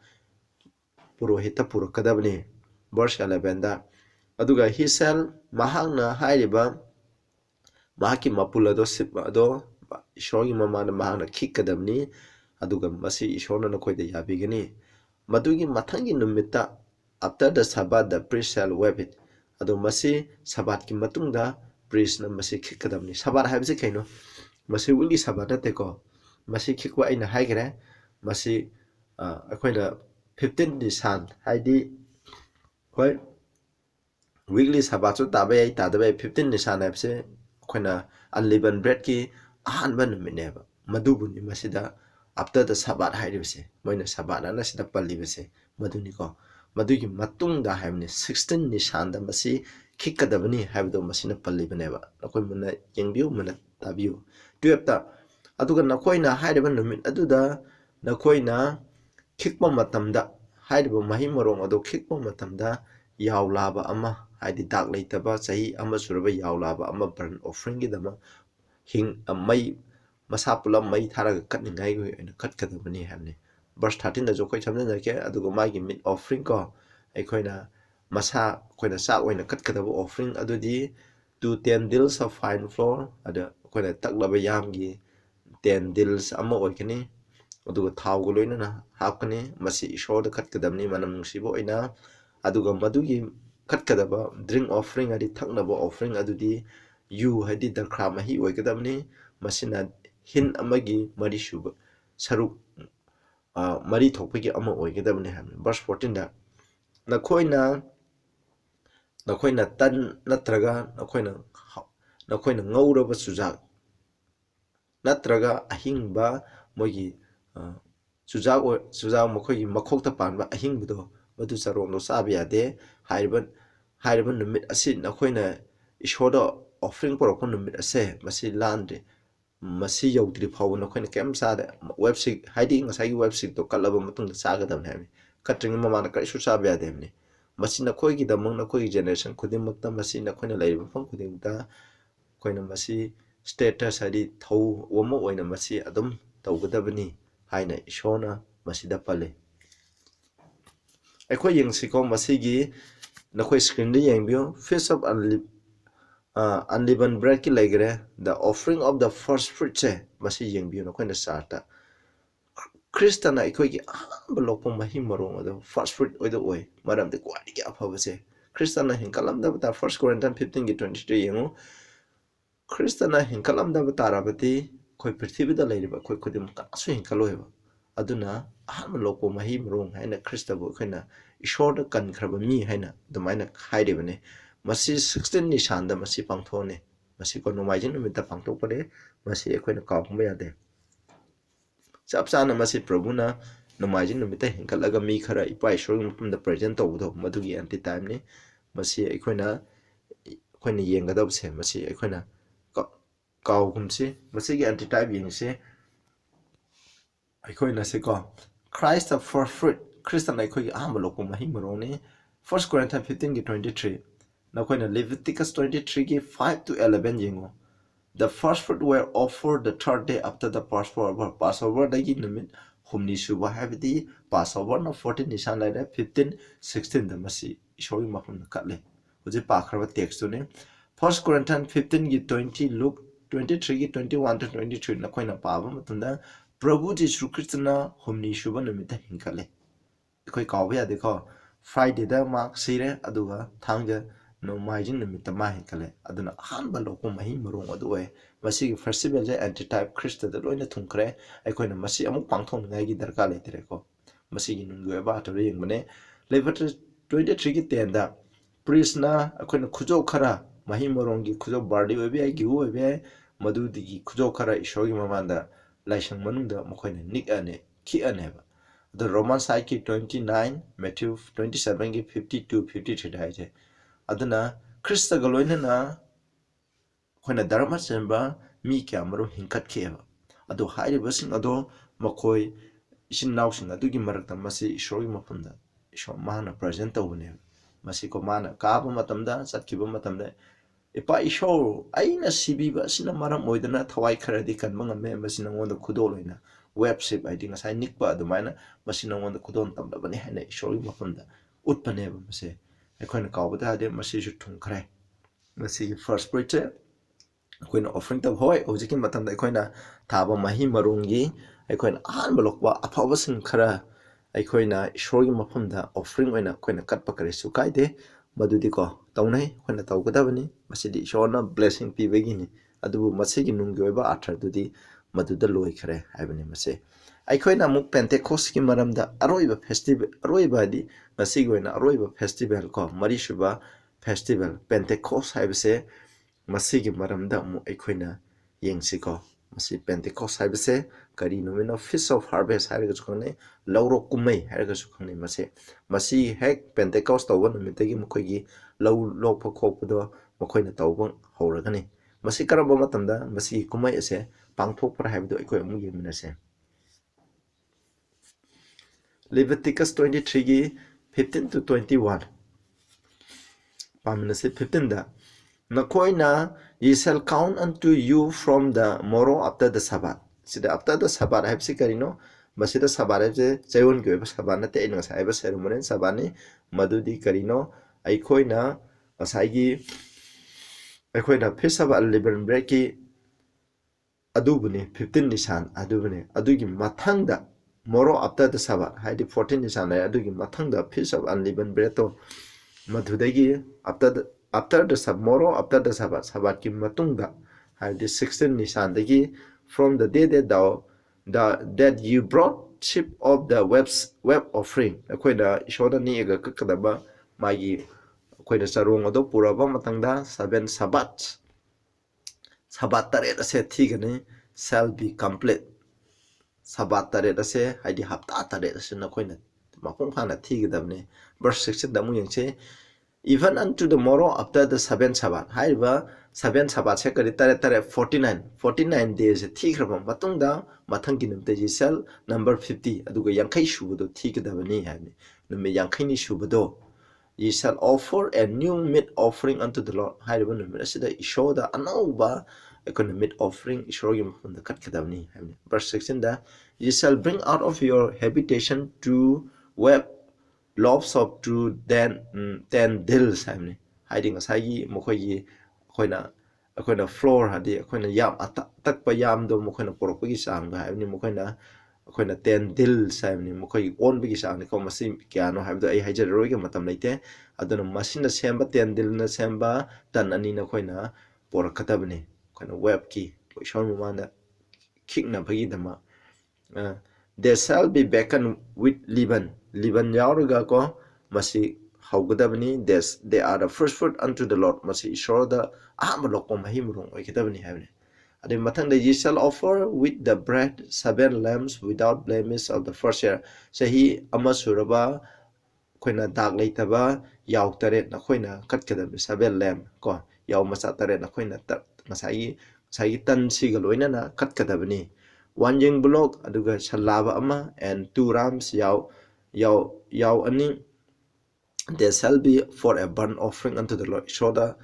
ꯄꯨꯔꯣꯍꯤꯠꯇ ꯄꯨꯔꯛꯀꯗꯕꯅꯤ ꯚꯔꯁ 11ꯗ ꯑꯗꯨꯒ ꯍꯤꯁꯦꯜ ꯃꯍꯥꯛꯅ ꯍꯥꯏꯔꯤꯕ ꯃꯍꯥꯛꯀꯤ ꯃꯄꯨꯜ ꯑꯗꯣ ꯁꯤꯞ ꯑꯗꯣ ꯏꯁꯣꯔꯒꯤ ꯃꯃꯥꯡꯗ ꯃꯍꯥꯛꯅ ꯈꯤꯛꯀꯗꯕꯅꯤ ꯑꯗꯨꯒ ꯃꯁꯤ ꯏꯁꯣꯔꯅ ꯅꯈꯣꯏꯗ ꯌꯥꯕꯤꯒꯅꯤ ꯃꯗꯨꯒꯤ ꯃꯊꯪꯒꯤ ꯅꯨꯃꯤꯠꯇ ꯑꯐꯇꯔ ꯗ ꯁꯥꯕꯥꯠ ꯗ ꯄ꯭ꯔꯤꯁ ꯁꯦꯜ ꯋꯦꯞ ꯏꯠ ꯑꯗꯣ ꯃꯁꯤ ꯁꯥꯕꯥꯠꯀꯤ ꯃꯇꯨꯡꯗ ꯄ꯭ꯔꯤꯁꯅ ꯃꯁꯤ ꯈꯤꯛꯀꯗꯕꯅꯤ ꯁꯥꯕꯥꯠ ꯍꯥꯏꯕꯁꯤ ꯀꯩꯅꯣ ꯃꯁꯤ ꯋꯤꯛꯂꯤ ꯁꯥꯕꯥꯠ ꯅꯠꯇꯦꯀꯣ ꯃꯁꯤ ꯈꯤꯛꯄ ꯑꯩꯅ ꯍꯥꯏꯈ꯭ꯔꯦ ꯃꯁꯤ ꯑꯩꯈꯣꯏꯅ 15 ꯅꯤꯁꯥꯟ ꯍꯥꯏꯗꯤ ꯍꯣꯏ ꯋꯤꯛꯂꯤ ꯁꯥꯕꯥꯠꯁꯨ ꯇꯥꯕ ꯌꯥꯏ ꯇꯥꯗꯕ ꯌꯥꯏ 15 ꯅꯤꯁꯥꯟ ꯍꯥꯏꯕꯁꯦ ꯑꯩꯈꯣꯏꯅ ꯑꯟꯂꯤꯕꯟ ꯕ꯭ꯔꯦꯗꯀꯤ ꯑꯍꯥꯟꯕ ꯅꯨꯃꯤꯠꯅꯦꯕ ꯃꯗꯨꯕꯨꯅꯤ ꯃꯁꯤꯗ ꯑꯐꯇꯔ ꯗ ꯁꯥꯕꯥꯠ ꯍꯥꯏꯔꯤꯕꯁꯦ ꯃꯣꯏꯅ ꯁꯥꯕꯥꯠ ꯑꯅ ꯁꯤꯗ ꯄꯜꯂꯤꯕꯁꯦ ꯃꯗꯨꯅꯤꯀꯣ ꯃꯗꯨꯒꯤ ꯃꯇꯨꯡꯗ ꯍꯥꯏꯕꯅꯤ 16 ꯅꯤꯁꯥꯟꯗ ꯃꯁꯤ ꯈꯤꯛꯀꯗꯕꯅꯤ ꯍꯥꯏꯕꯗꯣ ꯃꯁꯤꯅ ꯄꯜꯂꯤꯕꯅꯦꯕ ꯅꯈꯣꯏ ꯃꯨꯟꯅ ꯌꯦꯡꯕꯤꯌꯨ ꯃꯨꯟꯅ ꯇꯥꯕꯤꯌꯨ 12ꯇ ꯑꯗꯨꯒ ꯅꯈꯣꯏꯅ ꯍꯥꯏꯔꯤꯕ ꯅꯨꯃꯤꯠ ꯑꯗꯨꯗ ꯅꯈꯣꯏꯅ ꯈꯤꯛꯄ ꯃꯇꯝꯗ ꯍꯥꯏꯔꯤꯕ ꯃꯍꯩ ꯃꯔꯣꯡ ꯑꯗꯨ ꯈꯤꯛꯄ ꯃꯇꯝꯗ ꯌꯥꯎ ꯂꯥꯕ ꯑꯃ ꯍꯥꯏꯗꯤ ꯗꯥꯛ ꯂꯩꯇꯕ ꯆꯍꯤ ꯑꯃ ꯁꯨꯔꯕ ꯌꯥꯎ ꯂꯥꯕ ꯑꯃ ꯕꯔꯟ ꯑꯣꯐꯔꯤꯡꯒꯤꯗꯃꯛ ꯃꯩ ꯃꯁꯥ ꯄꯨꯂꯞ ꯃꯩ ꯊꯥꯔꯒ ꯀꯠꯅꯤꯡꯉꯥꯏꯒꯤ ꯑꯣꯏꯅ ꯀꯠꯀꯗꯕꯅꯤ ꯍꯥꯏꯕꯅꯤ ꯚꯔꯁ 13ꯗꯁꯨ ꯑꯩꯈꯣꯏ ꯁꯝꯖꯤꯟꯅꯔꯛꯀꯦ ꯑꯗꯨꯒ ꯃꯥꯒꯤ ꯃꯤꯠ ꯑꯣꯐꯔꯤꯡ ꯀꯣ ꯑꯩꯈꯣꯏꯅ ꯃꯁꯥ ꯑꯩꯈꯣꯏꯅ ꯆꯥꯛ ꯑꯣꯏꯅ ꯀꯠꯀꯗꯕ ꯑꯣꯐꯔꯤꯡ ꯑꯗꯨꯗꯤ 10 deals of fine flour ꯑꯗ ꯑꯩꯈꯣꯏꯅ ꯇꯛꯂꯕ ꯌꯥꯝꯒꯤ 10 deals ꯑꯃ ꯑꯣꯏꯒꯅꯤ ꯑꯗꯨꯒ ꯊꯥꯎꯒ ꯂꯣꯏꯅꯅ ꯍꯥꯞꯀꯅꯤ ꯃꯁꯤ ꯏꯁꯣꯔꯗ ꯀꯠꯀꯗꯕꯅꯤ ꯃꯅꯝ ꯅꯨꯡꯁꯤꯕ ꯑꯣꯏꯅ ꯑꯗꯨꯒ ꯃꯗꯨꯒꯤ ꯀꯠꯀꯗꯕ ꯗ꯭ꯔꯤꯡ ꯑꯣꯐꯔꯤꯡ ꯍꯥꯏꯗꯤ ꯊꯛꯅꯕ ꯑꯣꯐꯔꯤꯡ ꯑꯗꯨꯗꯤ ꯌꯨ ꯍꯥꯏꯗꯤ ꯗꯔꯈꯥ ꯃꯍꯤ ꯑꯣꯏꯒꯗꯕꯅꯤ ꯃꯁꯤꯅ ꯍꯤꯟ ꯑꯃꯒꯤ ꯃꯔꯤꯁꯨꯕ ꯁꯔꯨꯛ ꯃꯔꯤ ꯊꯣꯛꯄꯒꯤ ꯑꯃ ꯑꯣꯏꯒꯗꯕꯅꯤ ꯍꯥꯏꯕꯅꯤ ꯚꯔꯁ 14ꯗ ꯅꯈꯣꯏꯅ ꯇꯟ ꯅꯠꯇ꯭ꯔꯒ ꯅꯈꯣꯏꯅ ꯉꯧꯔꯕ ꯆꯨꯖꯥꯛ ꯅꯠꯇ꯭ꯔꯒ ꯑꯍꯤꯡꯕ ꯃꯣꯏꯒꯤ ꯆꯨꯖꯥꯛ ꯃꯈꯣꯏꯒꯤ ꯃꯈꯣꯛꯇ ꯄꯥꯟꯕ ꯑꯍꯤꯡꯕꯗꯣ ꯃꯗꯨ ꯆꯔꯣꯡꯗꯣ ꯆꯥꯕ ꯌꯥꯗꯦ ꯍꯥꯏꯔꯤꯕ ꯅꯨꯃꯤꯠ ꯑꯁꯤ ꯅꯈꯣꯏꯅ ꯏꯁꯣꯔꯗ ꯑꯣꯐꯔꯤꯡ ꯄꯨꯔꯛꯄ ꯅꯨꯃꯤꯠ ꯑꯁꯦ ꯃꯁꯤ ꯂꯥꯟꯗ꯭ꯔꯤ ꯃꯁꯤ ꯌꯧꯗ꯭ꯔꯤ ꯐꯥꯎꯕ ꯅꯈꯣꯏꯅ ꯀꯩꯝ ꯆꯥꯗꯦ ꯋꯦꯕꯁꯤꯛ ꯍꯥꯏꯗꯤ ꯉꯁꯥꯏꯒꯤ ꯋꯦꯕꯁꯤꯛꯇꯣ ꯀꯠꯂꯕ ꯃꯇꯨꯡꯗ ꯆꯥꯒꯗꯕꯅꯤ ꯍꯥꯏꯕꯅꯤ ꯀꯠꯇ꯭ꯔꯤꯉꯩ ꯃꯃꯥꯡꯗ ꯀꯔꯤꯁꯨ ꯆꯥꯕ ꯌꯥꯗꯦ ꯍꯥꯏꯕꯅꯤ ꯃꯁꯤ ꯅꯈꯣꯏꯒꯤꯗꯃꯛ ꯅꯈꯣꯏꯒꯤ ꯖꯦꯅꯦꯔꯦꯁꯟ ꯈꯨꯗꯤꯡꯃꯛꯇ ꯃꯁꯤ ꯅꯈꯣꯏꯅ ꯂꯩꯔꯤꯕ ꯃꯐꯝ ꯈꯨꯗꯤꯡꯃꯛꯇ ꯑꯩꯈꯣꯏꯅ ꯃꯁꯤ ꯁ꯭ꯇꯦꯇꯁ ꯍꯥꯏꯗꯤ ꯊꯧ ꯑꯃ ꯑꯣꯏꯅ ꯃꯁꯤ ꯑꯗꯨꯝ ꯇꯧꯒꯗꯕꯅꯤ ꯍꯥꯏꯅ ꯏꯁꯣꯔꯅ ꯃꯁꯤꯗ ꯄꯜꯂꯤ ꯑꯩꯈꯣꯏ ꯌꯦꯡꯁꯤꯀꯣ ꯃꯁꯤꯒꯤ ꯅꯈꯣꯏ ꯁ꯭ꯀ꯭ꯔꯤꯟꯗ ꯌꯦꯡꯕꯤꯌꯨ ꯐꯤꯁ ꯑꯣꯐ ꯑꯟꯂꯤꯕꯟ ꯕ꯭ꯔꯦꯗꯀꯤ ꯂꯩꯈ꯭ꯔꯦ ꯗ ꯑꯣꯐꯔꯤꯡ ꯑꯣꯐ ꯗ ꯐꯥꯔꯁ ꯐ꯭ꯔꯨꯏꯠꯁꯦ ꯃꯁꯤ ꯌꯦꯡꯕꯤꯌꯨ ꯅꯈꯣꯏꯅ ꯆꯥꯔꯠꯇ ꯈ꯭ꯔꯤꯁꯇꯅ ꯑꯩꯈꯣꯏꯒꯤ ꯑꯍꯥꯟꯕ ꯂꯣꯛꯄ ꯃꯍꯩ ꯃꯔꯣꯡ ꯑꯗꯣ ꯐꯥꯔꯁ ꯐ꯭ꯔꯨꯏꯠ ꯑꯣꯏ ꯃꯔꯝꯗꯤ ꯈ꯭ꯋꯥꯏꯗꯒꯤ ꯑꯐꯕꯁꯦ ꯈ꯭ꯔꯤꯁꯇꯅ ꯍꯦꯟꯀꯠꯂꯝꯗꯕ ꯇꯥꯔ 1 Corinthians 15ꯒꯤ 23 ꯌꯦꯡꯉꯨ ꯈ꯭ꯔꯤꯁꯇꯅ ꯍꯦꯟꯀꯠꯂꯝꯗꯕ ꯇꯥꯔꯕꯗꯤ ꯑꯩꯈꯣꯏ ꯄ꯭ꯔꯤꯊꯤꯕꯤꯗ ꯂꯩꯔꯤꯕ ꯑꯩꯈꯣꯏ ꯈꯨꯗꯤꯡꯃꯛ ꯀꯅꯥꯁꯨ ꯍꯦꯟꯀꯠꯂꯣꯏꯕ ꯑꯗꯨꯅ ꯑꯍꯥꯟꯕ ꯂꯣꯛꯄ ꯃꯍꯩ ꯃꯔꯣꯡ ꯍꯥꯏꯅ ꯈ꯭ꯔꯤꯁꯇꯕꯨ ꯑꯩꯈꯣꯏꯅ ꯏꯁꯣꯔꯗ ꯀꯟꯈ꯭ꯔꯕ ꯃꯤ ꯍꯥꯏꯅ ꯑꯗꯨꯃꯥꯏꯅ ꯍꯥꯏꯔꯤꯕꯅꯤ ꯃꯁꯤ 16 ꯅꯤꯁꯥꯟꯗ ꯃꯁꯤ ꯄꯥꯡꯊꯣꯛꯑꯅꯤ ꯃꯁꯤꯀꯣ ꯅꯣꯡꯃꯥꯏꯖꯤꯡ ꯅꯨꯃꯤꯠꯇ ꯄꯥꯡꯊꯣꯛꯄꯅꯤ ꯃꯁꯤ ꯑꯩꯈꯣꯏꯅ ꯀꯥꯎꯕ ꯌꯥꯗꯦ ꯆꯞ ꯆꯥꯅ ꯃꯁꯤ ꯄ꯭ꯔꯚꯨꯅ ꯅꯣꯡꯃꯥꯏꯖꯤꯡ ꯅꯨꯃꯤꯠꯇ ꯍꯦꯟꯀꯠꯂꯒ ꯃꯤ ꯈꯔ ꯏꯄꯥ ꯏꯁꯣꯔꯒꯤ ꯃꯐꯝꯗ ꯄ꯭ꯔꯖꯦꯟ ꯇꯧꯕꯗꯣ ꯃꯗꯨꯒꯤ ꯑꯦꯟꯇꯤ ꯇꯥꯏꯝꯅꯤ ꯃꯁꯤ ꯑꯩꯈꯣꯏꯅ ꯌꯦꯡꯒꯗꯕꯁꯦ ꯃꯁꯤ ꯑꯩꯈꯣꯏꯅ ꯀꯥꯎꯒꯨꯝꯁꯤ ꯃꯁꯤꯒꯤ ꯑꯦꯟꯇꯤ ꯇꯥꯏꯞ ꯌꯦꯡꯁꯤ ꯑꯩꯈꯣꯏꯅ ꯁꯤꯀꯣ ꯈ꯭ꯔꯥꯏꯁ ꯗ ꯐꯥꯔꯁ ꯐ꯭ꯔꯨꯏꯠ ꯈ꯭ꯔꯤꯁꯇꯅ ꯑꯩꯈꯣꯏꯒꯤ ꯑꯍꯥꯟꯕ ꯂꯣꯛꯄ ꯃꯍꯩ ꯃꯔꯣꯡꯅꯤ 1 Corinthians 15ꯒꯤ 23 नखोइना Leviticus 23 की 5 to 11 येंगो the first fruit were offered the third day after the Passover dagi numit humni suba habidi Passover na 14 nisan laida 15 16 da masi ishori mafum katle hoje pakhra text to ne 1 Corinthians 15 की 20 Luke 23 की 21 to 23 नखोइना पाबा मतुंदा Prabhu Jisu Krishna humni shuba numita hinkale koi kawe ade ko Friday da mak sire aduga thangja no maijing numita ma hinkale aduna hanba loko mahi marung aduwe masi festival je anti-type Krista da loina thungkre aikoi na masi amuk pangthong ngai gi darka le tere ko masi gi nungwe ba to yeng bane Leviticus 23 ki tenda priest na aikoi na khujo khara mahi marung gi khujo bardi obi ai gi obi ai madu digi khujo khara ishor gi mamanda laisang manungda mokoina nik ane ki ane ba the Roman Psyche 29 Matthew 27 ki 52 53 dai je aduna Krista galoina na khoina dharma semba mi kya maru hinkat kheba ado haire basing ado makoi isin naw sing adu gi marakta masi ishori mapamda isho mana present tawne masi ko mana ka ba matamda satkiba matamda ipa isho aina sibiba sina maram moidana thawai kharadi kan mangame masina ngonda khudoloina website id ngasai nikpa adumaina masina ngonda khudon tamda bani hana ishori mapamda utpane ba mase aikoina kawbada ade masi ju thungkhre masi first preacher aikoina offering tab hoy hojiki matamda aikoina thaba mahi marungi aikoina ahan balokwa afawa sing khara aikoina ishori mapamda offering oina aikoina katpa kare su kaide madudi ko taunai khona tawgadabani masidi ishorna blessing pibegini adubu masigi nunggi oiba athar dudi maduda loi khare haibani mase aikhoina muk pentecost ki maramda aroiba festival aroiba di masigi oina aroiba festival ko marishuba festival pentecost haibase masigi maramda mu aikhoina yengsi ko masi pentecost haibase kari nomino feast of harvest hairga chukane lauro kumai hairga chukane masi hek pentecost tawa numitagi mukhoigi law lokpa khokpado mukhoina tawba hawragani masi karamba matamda masi kumai ase pangthokpra haibdo ikoi amu yeminase Leviticus 23 gi 15 to 21 pamnase 15 da nakoina ye shall count unto you from the morrow after the Sabbath sida after the Sabbath haibsi karino masida Sabbath je chayun gyoba Sabbath na te ina saiba ceremony Sabbath madudi karino aikoina asaigi aikoina feast of unleavened bread ki adubune 15 nisan adubune adugi mathangda morrow after the Sabbath haidi 14 nisan ay adugi mathangda feast of unleavened bread to madhudagi after the morrow after the Sabbath ki matungda haidi 16 nisan dagi from the day that you brought sheep of the web offering akoina ishoda ni ega kakadaba magi akoina sarong ado puraba matangda 7 Sabbath tare ase thigane shall be complete Sabbath tare ase haidi hafta tare ase nakoina mapung phana thigdabne verse 16 damu yengche even unto the morrow after the 7 Sabbath haiba 7 Sabbath se kari tare 49 days thigraba matungda mathangi namte jisal number 50 aduga yankai shubudo thigdabani haini nume yankai ni shubudo ye shall offer a new meat offering unto the Lord haiba nume asida ishoda anauba ekon meat offering ishorgi from the katkadabani haini verse 16 da ye shall bring out of your habitation to web loaves of true 10 dills haini hiding asagi mokhoyi akoina floor hadi akoina yam atakpa yam do mokhoina porokpagi sang da haini mokhoina akoina 10 dills haini mokhoi on bigi sang ni ko masi kyano habdo ai hajar roi ga matam leite aduna machine semba 10 dill na semba tan ani na khoina porakatabni khoina web ki shon manda kickna bagi dama they shall be beckoned with leaven yaurga ko masi haugadabni they are the first fruit unto the Lord masi ishoda amaloko mahimrung oikadabni havni ade mathang de ye shall offer with the bread 7 lambs without blemish of the first year sahi amasuraba khoina dag leitaba yaw tare na khoina katkadabni 7 lamb ko yaw masa tare na khoina ngasai tan sigaloina na katkadabni one young block aduga shalaba ama and 2 rams yaw ani there shall be for a burnt offering unto the Lord shoda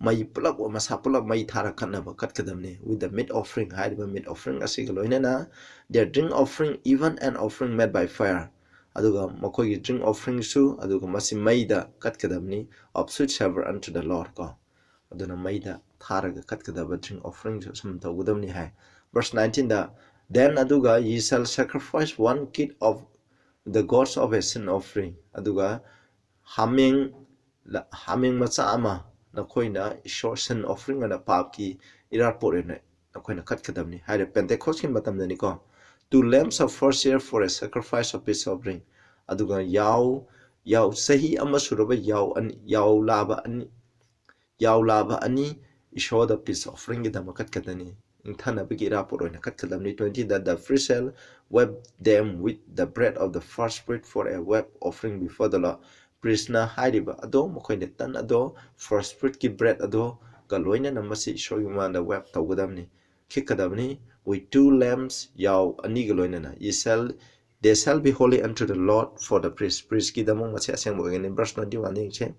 mai pulak o masa pulak mai thara kanaba katkadamne with the meat offering haiba meat offering asigaloina na their drink offering even an offering made by fire aduga makoi drink offering su aduga masi maida katkadamni of sweet savor unto the Lord ko aduna maida thara katkadaba drink offering sum tawgudamni hai verse 19 da then aduga ye shall sacrifice one kid of the gods of a sin offering aduga haming macha ama nakoina ishor sin offering ana pap ki irar porene nakoina khat kadamni haire pentecost ki matam dani ko 2 lambs of first year for a sacrifice of peace offering aduga yaw sahi ama suraba yaw laba ani ishor the peace offering ki damakat kadani inthana bigi ira poroina kat kadamni 20 that the free shall web them with the bread of the first fruit for a web offering before the Lord Krishna hairiba ado mokoine tan ado first fruit ki bread ado galoina namasi shoyu manda web tawgadamni kikadamni with 2 lambs yaw ani galoina na they shall be holy unto the Lord for the priest ki damong masi aseng bogeni verse 21 che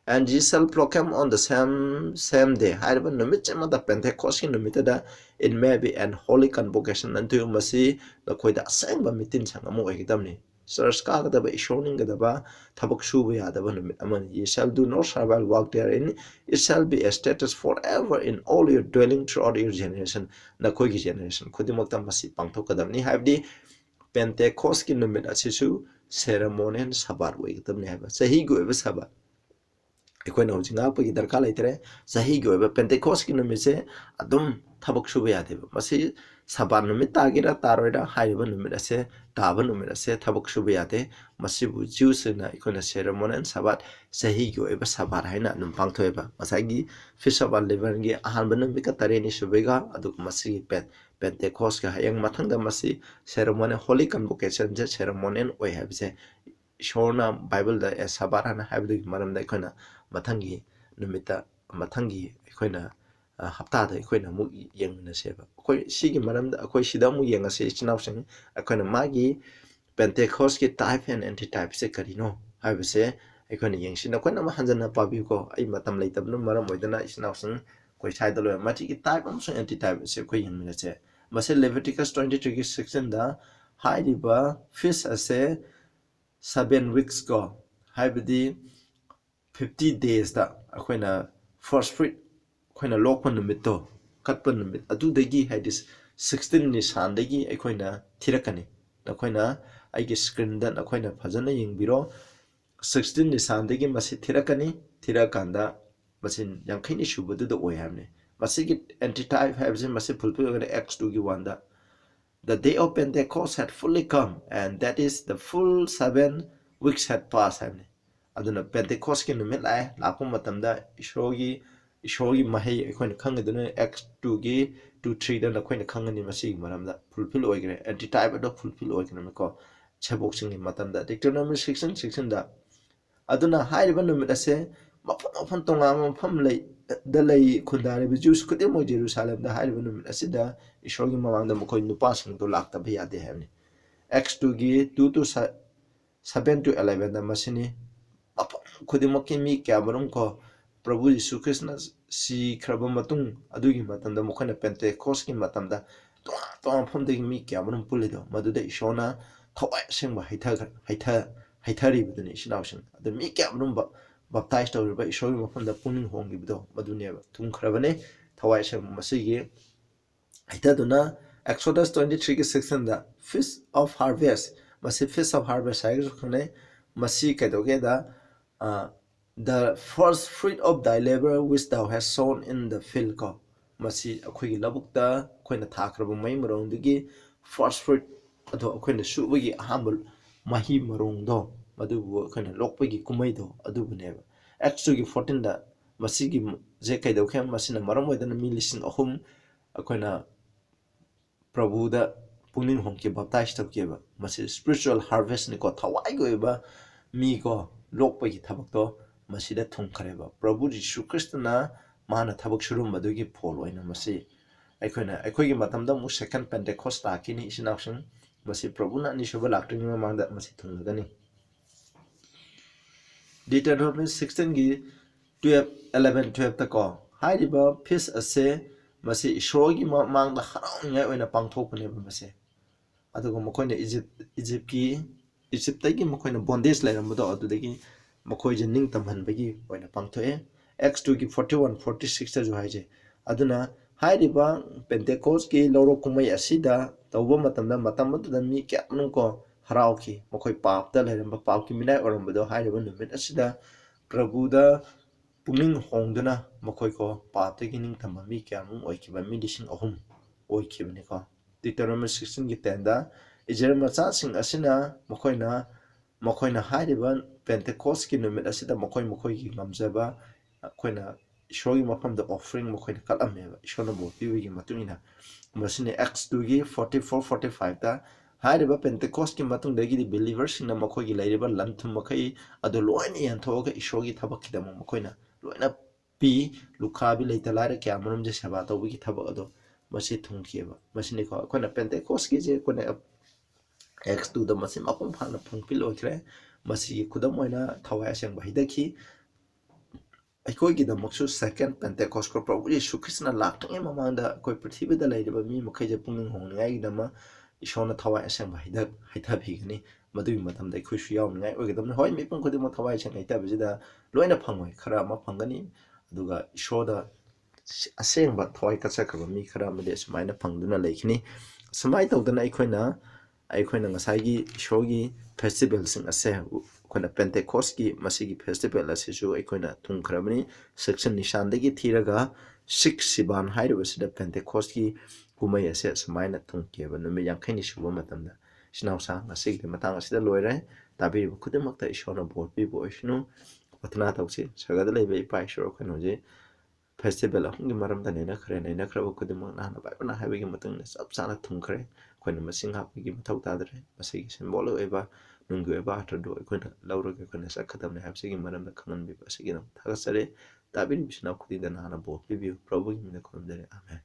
and ye shall proclaim on the same day hairiba numit chema da Pentecost ki numitada it may be an holy convocation unto masi lakoida aseng ba mitin sangamo egidamni Church kagadaba ishoningadaba tabak shuba yadaba numit aman ye shall do no servile work therein it shall be a status forever in all your dwelling throughout your generation nakoigi generation khudimakta masi pangthokadamni habdi Pentecost ki numit asisu ceremonial sabat oigdamni haba sahi goiba sabat ꯑꯩꯈꯣꯏꯅ ꯍꯧꯖꯤꯛ ꯉꯥꯛꯄꯒꯤ ꯗꯔꯀꯥꯔ ꯂꯩꯇ꯭ꯔꯦ ꯆꯍꯤꯒꯤ ꯑꯣꯏꯕ ꯄꯦꯟꯇꯦꯀꯣꯁꯀꯤ ꯅꯨꯃꯤꯠꯁꯦ ꯑꯗꯨꯝ ꯊꯕꯛ ꯁꯨꯕ ꯌꯥꯗꯦꯕ ꯃꯁꯤ ꯁꯕꯥꯠ ꯅꯨꯃꯤꯠ ꯇꯥꯒꯦꯔꯥ ꯇꯥꯔꯣꯏꯔꯥ ꯍꯥꯏꯔꯤꯕ ꯅꯨꯃꯤꯠ ꯑꯁꯦ ꯇꯥꯕ ꯅꯨꯃꯤꯠ ꯑꯁꯦ ꯊꯕꯛ ꯁꯨꯕ ꯌꯥꯗꯦ ꯃꯁꯤꯕꯨ ꯖ꯭ꯌꯨꯁꯤꯡꯅ ꯑꯩꯈꯣꯏꯅ ꯁꯦꯔꯦꯃꯣꯅꯤꯌꯦꯜ ꯁꯕꯥꯠ ꯆꯍꯤꯒꯤ ꯑꯣꯏꯕ ꯁꯕꯥꯠ ꯍꯥꯏꯅ ꯑꯗꯨꯝ ꯄꯥꯡꯊꯣꯛꯑꯦꯕ ꯉꯁꯥꯏꯒꯤ ꯐꯤꯁ ꯑꯣꯐ ꯑꯟꯂꯤꯚꯟꯒꯤ ꯑꯍꯥꯟꯕ ꯅꯨꯃꯤꯠꯀ ꯇꯔꯦꯠꯅꯤ ꯁꯨꯕꯩꯒ ꯑꯗꯨꯒ ꯃꯁꯤꯒꯤ ꯄꯦꯟꯇꯦꯀꯣꯁꯀ ꯍꯌꯦꯡ ꯃꯊꯪꯗ ꯃꯁꯤ ꯁꯦꯔꯦꯃꯣꯅꯤꯌꯦꯜ ꯍꯣꯂꯤ ꯀꯟꯚꯣꯀꯦꯁꯟꯁꯦ ꯁꯦꯔꯦꯃꯣꯅꯤꯌꯦꯜ ꯑꯣꯏ ꯍꯥꯏꯕꯁꯦ ꯏꯁꯣꯔꯅ ꯕꯥꯏꯕꯜꯗ ꯁꯕꯥꯠ ꯍꯥꯏꯅ ꯍꯥꯏꯕꯗꯨꯒꯤ ꯃꯔꯝꯗ ꯑꯩꯈꯣꯏꯅ ꯃꯊꯪꯒꯤ ꯅꯨꯃꯤꯠꯇ ꯃꯊꯪꯒꯤ ꯑꯩꯈꯣꯏꯅ ꯍꯞꯇꯥꯗ ꯑꯩꯈꯣꯏꯅ ꯑꯃꯨꯛ ꯌꯦꯡꯃꯤꯟꯅꯁꯦꯕ ꯑꯩꯈꯣꯏ ꯁꯤꯒꯤ ꯃꯔꯝꯗ ꯑꯩꯈꯣꯏ ꯁꯤꯗ ꯑꯃꯨꯛ ꯌꯦꯡꯉꯁꯤ ꯏꯆꯤꯟꯅꯥꯎꯁꯤꯡ ꯑꯩꯈꯣꯏꯅ ꯃꯥꯒꯤ ꯄꯦꯟꯇꯦꯀꯣꯁꯀꯤ ꯇꯥꯏꯞ ꯑꯦꯟ ꯑꯦꯟꯇꯤ ꯇꯥꯏꯞꯁꯦ ꯀꯔꯤꯅꯣ ꯍꯥꯏꯕꯁꯦ ꯑꯩꯈꯣꯏꯅ ꯌꯦꯡꯁꯤ ꯅꯈꯣꯏꯅ ꯑꯃ ꯍꯟꯖꯟꯅ ꯄꯥꯕꯤꯌꯨꯀꯣ ꯑꯩ ꯃꯇꯝ ꯂꯩꯇꯕꯅ ꯃꯔꯝ ꯑꯣꯏꯗꯅ ꯏꯆꯤꯟꯅꯥꯎꯁꯤꯡ ꯑꯩꯈꯣꯏ ꯁ꯭ꯋꯥꯏꯗ ꯂꯣꯏꯔꯦ ꯃꯁꯤꯒꯤ ꯇꯥꯏꯞ ꯑꯃꯁꯨꯡ ꯑꯦꯟꯇꯤ ꯇꯥꯏꯞ ꯑꯁꯤ ꯑꯩꯈꯣꯏ ꯌꯦꯡꯃꯤꯟꯅꯁꯦ ꯃꯁꯤ ꯂꯦꯚꯤꯇꯤꯀꯁ 23ꯒꯤ 16ꯗ ꯍꯥꯏꯔꯤꯕ ꯐꯤꯁ ꯑꯁꯦ 7 weeks ꯀꯣ ꯍꯥꯏꯕꯗꯤ 50 daysꯗ ꯑꯩꯈꯣꯏꯅ first fruit ꯑꯩꯈꯣꯏꯅ ꯂꯣꯛꯄ ꯅꯨꯃꯤꯠꯇꯣ ꯀꯠꯄ ꯅꯨꯃꯤꯠ ꯑꯗꯨꯗꯒꯤ ꯍꯥꯏꯗꯤ 16 ꯅꯤꯁꯥꯟꯗꯒꯤ ꯑꯩꯈꯣꯏꯅ ꯊꯤꯔꯛꯀꯅꯤ ꯅꯈꯣꯏꯅ ꯑꯩꯒꯤ ꯁ꯭ꯀ꯭ꯔꯤꯟꯗ ꯅꯈꯣꯏꯅ ꯐꯖꯅ ꯌꯦꯡꯕꯤꯔꯣ 16 nisan masi thirakani thirakanda masi yankhaini shubadu da oy hamne masigi antitype habs masi fulfill ogane x2 gi wanda the day of Pentecost had fully come and that is the full 7 weeks had passed hamne aduna Pentecost ki numit lai lapu matamda ishogi mahai akhoi khangeduna x2 gi 2 3 da akhoi khangani masi maramda fulfill ogane antitype da fulfill ogane ko chabok singi matamda Deuteronomy 6:16 da aduna hairiba numit ase mafam tonga mafam lei da lei khundare bi jus kudem mo Jerusalem da hairiba numit ase da ishogi mamang da mokoi nupa sing to lakta bhi yade hamni x2 gi 2 to 7 to 11 da masini mafam khudimoki mi kyamarum ko Prabhu Yesu Krishna si khraba matung adugi matamda mokoi na Pentecost ki matamda to mafam de mi kyamarum pulido maduda ishona thawai sengba haithari biduni isinausing adu mi kyamrum baptized tawriba ishogi mafamda puning hongi bido maduneba tum khrabane thawai seng masigi haithaduna Exodus 23 ki section da feast of harvest masi feast of harvest hai khone masi kadoge da the first fruit of thy labor which thou hast sown in the field ko masi akhoi labukta khoina thakraba mai marong dugi first fruit ado akhoi subagi ahambul mahi marong do madu khana lokpagi kumai do adu buneba x2 gi 14 da masigi je kai do khem masina maram oidana mi lising ahum akhona Prabhu da puning hongke baptized tabkeba masi spiritual harvest ni ko thawai goiba mi ko lokpagi thabak do masida thungkhareba Prabhu Jesu Krishna mana thabak shurum madugi phol oina masi akhoi gi matamda mu second Pentecost ta kini isinausing masi Prabhu na ni shuba laktring mangda masi thungagani Deuteronomy 16 gi 11-12 ta ko hairiba feast ase masi ishogi mangda harang ngai oina pangthokune ba masi adugo mokoina Egypt tagi mokoina bondage lairamdo adudagi mokoi ning tamhan bagi oina pangthoe x2 gi 41-46 ta jo haije aduna ꯍꯥꯏꯔꯤꯕ ꯄꯦꯟꯇꯦꯀꯣꯁꯀꯤ ꯂꯧꯔꯣꯛ ꯀꯨꯝꯍꯩ ꯑꯁꯤꯗ ꯇꯧꯕ ꯃꯇꯝꯗ ꯃꯇꯝ ꯑꯗꯨꯗ ꯃꯤ ꯀꯌꯥꯃꯨꯛꯀꯣ ꯍꯔꯥꯎꯈꯤ ꯃꯈꯣꯏ ꯄꯥꯞꯇ ꯂꯩꯔꯝꯕ ꯄꯥꯞꯀꯤ ꯃꯤꯅꯥꯏ ꯑꯣꯏꯔꯝꯕꯗꯣ ꯍꯥꯏꯔꯤꯕ ꯅꯨꯃꯤꯠ ꯑꯁꯤꯗ ꯄ꯭ꯔꯚꯨꯗ ꯄꯨꯛꯅꯤꯡ ꯍꯣꯡꯗꯨꯅ ꯃꯈꯣꯏꯀꯣ ꯄꯥꯞꯇꯒꯤ ꯅꯤꯡꯇꯝꯕ ꯃꯤ ꯀꯌꯥꯃꯨꯛ ꯑꯣꯏꯈꯤꯕ ꯃꯤ 3,000 ꯑꯣꯏꯈꯤꯕꯅꯤꯀꯣ Deuteronomy 16:10ꯗ ꯏꯖꯔꯦꯜ ꯃꯆꯥꯁꯤꯡ ꯑꯁꯤꯅ ꯃꯈꯣꯏꯅ ꯍꯥꯏꯔꯤꯕ ꯄꯦꯟꯇꯦꯀꯣꯁꯀꯤ ꯅꯨꯃꯤꯠ ꯑꯁꯤꯗ ꯃꯈꯣꯏꯒꯤ ꯉꯝꯖꯕ ꯑꯩꯈꯣꯏꯅ ꯏꯁꯣꯔꯒꯤ ꯃꯐꯝꯗ ꯑꯣꯐꯔꯤꯡ ꯃꯈꯣꯏꯅ ꯀꯠꯂꯝꯃꯦꯕ ꯏꯁꯣꯔꯅ ꯕꯣꯔ ꯄꯤꯕꯒꯤ ꯃꯇꯨꯡ ꯏꯟꯅ ꯃꯁꯤꯅ Acts 2ꯒꯤ 44-45ꯗ ꯍꯥꯏꯔꯤꯕ ꯄꯦꯟꯇꯦꯀꯣꯁꯀꯤ ꯃꯇꯨꯡꯗꯒꯤꯗꯤ ꯕꯤꯂꯤꯚꯔꯁꯤꯡꯅ ꯃꯈꯣꯏꯒꯤ ꯂꯩꯔꯤꯕ ꯂꯟ ꯊꯨꯝ ꯃꯈꯩ ꯑꯗꯨ ꯂꯣꯏꯅ ꯌꯦꯟꯊꯣꯛꯑꯒ ꯏꯁꯣꯔꯒꯤ ꯊꯕꯛꯀꯤꯗꯃꯛ ꯃꯈꯣꯏꯅ ꯂꯣꯏꯅ ꯄꯤ ꯂꯨꯈ꯭ꯔꯥꯕꯤ ꯂꯩꯇ ꯂꯥꯏꯔ ꯀꯌꯥ ꯃꯔꯨꯝꯁꯦ ꯁꯦꯕꯥ ꯇꯧꯕꯒꯤ ꯊꯕꯛ ꯑꯗꯣ ꯃꯁꯤ ꯊꯨꯡꯈꯤꯑꯕ ꯃꯁꯤꯅꯤꯀꯣ ꯑꯩꯈꯣꯏꯅ ꯄꯦꯟꯇꯦꯀꯣꯁꯀꯤꯁꯦ ꯑꯩꯈꯣꯏꯅ Acts 2ꯗ ꯃꯁꯤ ꯃꯄꯨꯡ ꯐꯥꯅ ꯐꯪꯐꯤꯜ ꯑꯣꯏꯈ꯭ꯔꯦ ꯃꯁꯤꯒꯤ ꯈꯨꯗꯝ ꯑꯣꯏꯅ ꯊꯋꯥꯏ ꯑꯁꯦꯡꯕ ꯍꯩꯊꯈꯤ ꯑꯩꯈꯣꯏꯒꯤꯗꯃꯛꯁꯨ ꯁꯦꯀꯦꯟ ꯄꯦꯟꯇꯦꯀꯣꯁꯀ ꯄ꯭ꯔꯚꯨ ꯌꯤꯁꯨ ꯈ꯭ꯔꯤꯁꯅ ꯂꯥꯛꯇ꯭ꯔꯤꯉꯩ ꯃꯃꯥꯡꯗ ꯑꯩꯈꯣꯏ ꯄ꯭ꯔꯤꯊꯤꯕꯤꯗ ꯂꯩꯔꯤꯕ ꯃꯤ ꯃꯈꯩꯁꯦ ꯄꯨꯛꯅꯤꯡ ꯍꯣꯡꯅꯤꯡꯉꯥꯏꯒꯤꯗꯃꯛ ꯏꯁꯣꯔꯅ ꯊꯋꯥꯏ ꯑꯁꯦꯡꯕ ꯍꯩꯊꯕꯤꯒꯅꯤ ꯃꯗꯨꯒꯤ ꯃꯇꯝꯗ ꯑꯩꯈꯣꯏꯁꯨ ꯌꯥꯎꯅꯤꯡꯉꯥꯏ ꯑꯣꯏꯒꯗꯕꯅꯤ ꯍꯣꯏ ꯃꯤꯄꯨꯝ ꯈꯨꯗꯤꯡꯃꯛ ꯊꯋꯥꯏ ꯑꯁꯦꯡꯕ ꯍꯩꯊꯕꯁꯤꯗ ꯂꯣꯏꯅ ꯐꯪꯉꯣꯏ ꯈꯔ ꯑꯃ ꯐꯪꯒꯅꯤ ꯑꯗꯨꯒ ꯏꯁꯣꯔꯗ ꯑꯁꯦꯡꯕ ꯊꯋꯥꯏ ꯀꯠꯆꯈ꯭ꯔꯕ ꯃꯤ ꯈꯔ ꯑꯃꯗꯤ ꯑꯁꯨꯃꯥꯏꯅ ꯐꯪꯗꯨꯅ ꯂꯩꯈꯤꯅꯤ ꯑꯁꯨꯃꯥꯏꯅ ꯇꯧꯗꯅ ꯑꯩꯈꯣꯏꯅ ꯉꯁꯥꯏꯒꯤ ꯏꯁꯣꯔꯒꯤ ꯐꯦꯁꯇꯤꯚꯦꯜꯁꯤꯡ ꯑꯁꯦ ꯑꯩꯈꯣꯏꯅ ꯄꯦꯟꯇꯦꯀꯣꯁꯀꯤ ꯃꯁꯤꯒꯤ ꯐꯦꯁꯇꯤꯚꯦꯜ ꯑꯁꯤꯁꯨ ꯑꯩꯈꯣꯏꯅ ꯊꯨꯡꯈ꯭ꯔꯕꯅꯤ ꯁꯦꯛꯁꯟ ꯅꯤꯁꯥꯟꯗꯒꯤ ꯊꯤꯔꯒ ꯁꯤꯕꯥꯟ ꯍꯥꯏꯔꯤꯕꯁꯤꯗ ꯄꯦꯟꯇꯦꯀꯣꯁꯀꯤ ꯀꯨꯝꯍꯩ ꯑꯁꯦ ꯑꯁꯨꯃꯥꯏꯅ ꯊꯨꯡꯈꯤꯕ ꯅꯨꯃꯤꯠ 50ꯅꯤ ꯁꯨꯕ ꯃꯇꯝꯗ ꯏꯆꯤꯟꯅꯥꯎꯁꯥ ꯉꯁꯤꯒꯤ ꯃꯇꯥꯡ ꯑꯁꯤꯗ ꯂꯣꯏꯔꯦ ꯇꯥꯕꯤꯔꯤꯕ ꯈꯨꯗꯤꯡꯃꯛꯇ ꯏꯁꯣꯔꯅ ꯕꯣꯔ ꯄꯤꯕ ꯑꯣꯏꯁꯅꯨ ꯄ꯭ꯔꯊꯅꯥ ꯇꯧꯁꯤ ꯁꯔꯒꯗ ꯂꯩꯕ ꯏꯄꯥ ꯏꯁꯣꯔ ꯑꯩꯈꯣꯏꯅ ꯍꯧꯖꯤꯛ ꯐꯦꯁꯇꯤꯚꯦꯜ ꯑꯍꯨꯝꯒꯤ ꯃꯔꯝꯗ ꯅꯩꯅꯈ꯭ꯔꯕ ꯈꯨꯗꯤꯡꯃꯛ ꯅꯍꯥꯟꯅ ꯕꯥꯏꯕꯜꯅ ꯍꯥꯏꯕꯒꯤ ꯃꯇꯨꯡ ꯏꯟꯅ ꯆꯞ ꯆꯥꯅ ꯊꯨꯡꯈ꯭ꯔꯦ ꯑꯩꯈꯣꯏꯅ ꯃꯁꯤꯡ ꯍꯥꯞꯄꯒꯤ ꯃꯊꯧ ꯇꯥꯗ꯭ꯔꯦ ꯃꯁꯤꯒꯤ ꯁꯤꯝꯕꯣꯂꯤꯛ ꯑꯣꯏꯕ ꯅꯨꯡꯒꯤ ꯑꯣꯏꯕ ꯑꯥꯔꯊꯗꯨ ꯑꯩꯈꯣꯏꯅ ꯂꯧꯔꯒ ꯑꯩꯈꯣꯏꯅ ꯆꯠꯀꯗꯕꯅꯤ ꯍꯥꯏꯕꯁꯤꯒꯤ ꯃꯔꯝꯗ ꯈꯪꯍꯟꯕꯤꯕ ꯑꯁꯤꯒꯤꯗꯃꯛ ꯊꯥꯒꯠꯆꯔꯤ ꯇꯥꯕꯤꯔꯤꯕ ꯏꯆꯤꯟ ꯏꯅꯥꯎ ꯈꯨꯗꯤꯡꯗ ꯅꯍꯥꯟꯅ ꯕꯣꯔ ꯄꯤꯕꯤꯌꯨ ꯄ꯭ꯔꯚꯨꯒꯤ ꯃꯤꯡꯗ ꯈꯨꯔꯨꯝꯖꯔꯤ ꯑꯥꯃꯦꯟ